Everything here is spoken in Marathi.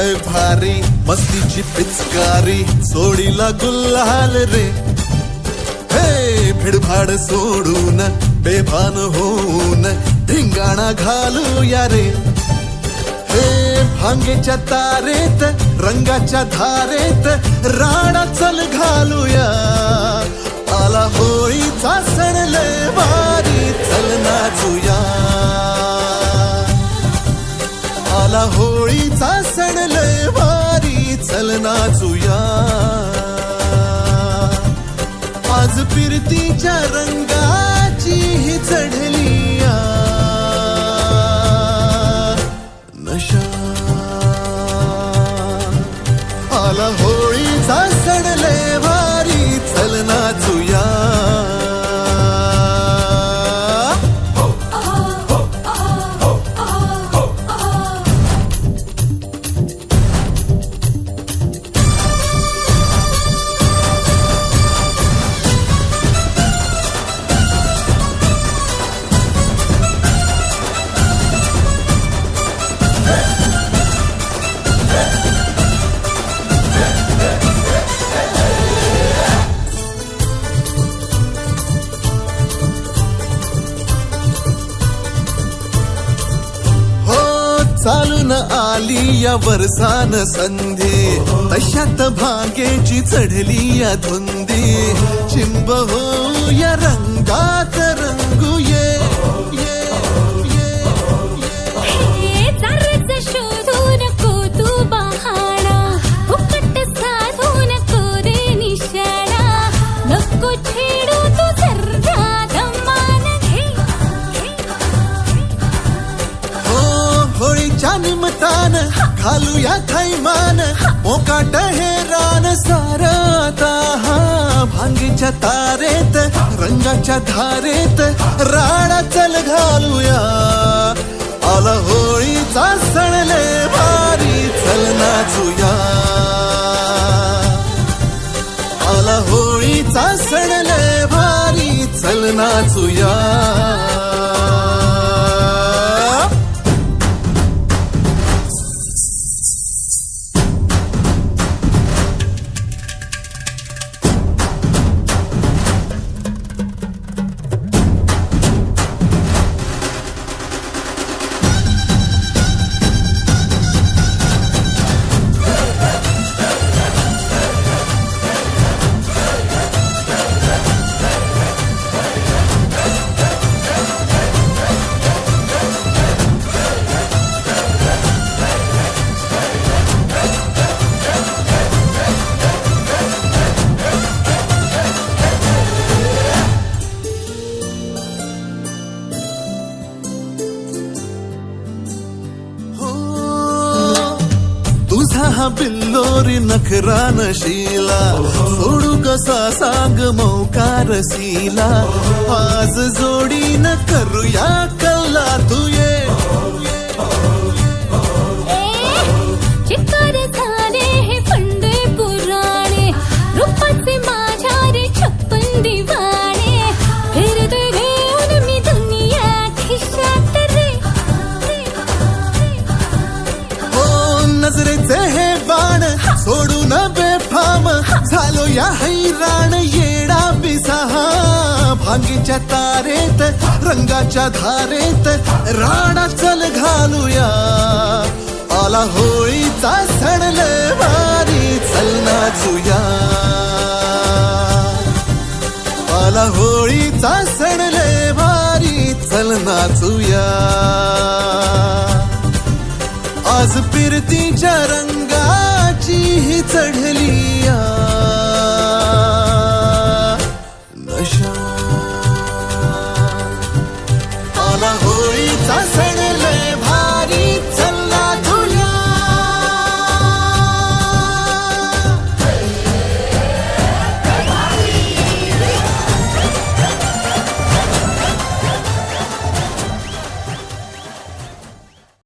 लय भारी मस्तीची पिचकारी सोडीला गुल्हाल रे. हे भिडभाड सोडून बेभान होऊन धिंगाणा घालूया रे. हे भांगेच्या तारेत रंगाच्या धारेत राणा चल घालूया. आला होळीचा सण लय भारी चल नाचूया. आला होळीचा सण लय भारी चल नाचूया. आज फिरतीच्या रंगाची ही चढलिया नशा. आला होळीचा सण लय भारी चल नाचूया. चालून आली या वर्षान संधी तशात भांगेची चढली या धुंदी. चिंब हो या रंगात रंगूये. शोधू नको तू बहाणा फुकट साधू नको रे निशाणा. नको छेडू तू सर्रा दमान घे. होळीच्या निमतान घालूया थैमान मोकाट हे रान सारता. भांगीच्या तारेत रंगाच्या धारेत राणा चल घालूया. आला होळीचा सण लय भारी चल नाचूया. आला होळीचा सण लय भारी चल नाचूया. तुझा हा बिल्लोरी नखरा नशीला सोडू कसा सांग मौकार सीला. आज जोडीन करूया कल्ला तू ये. चित्कार झाले हे फंडे पुराणे रूपाचे माझ्या रे छप्पन दिवाणे. फिरते घेऊन मी दुनिया खिशात रे. नजरेचे हे बाण सोडून बेफाम झालो या हैराण येडा बिसाहा. भांगीच्या तारेत रंगाच्या धारेत राणा चल घालूया. आला होळीचा सण लय भारी चल नाचूया. आला होळीचा सण लय भारी चल नाचूया. आज फिरतीच्या रंगाची ही चढली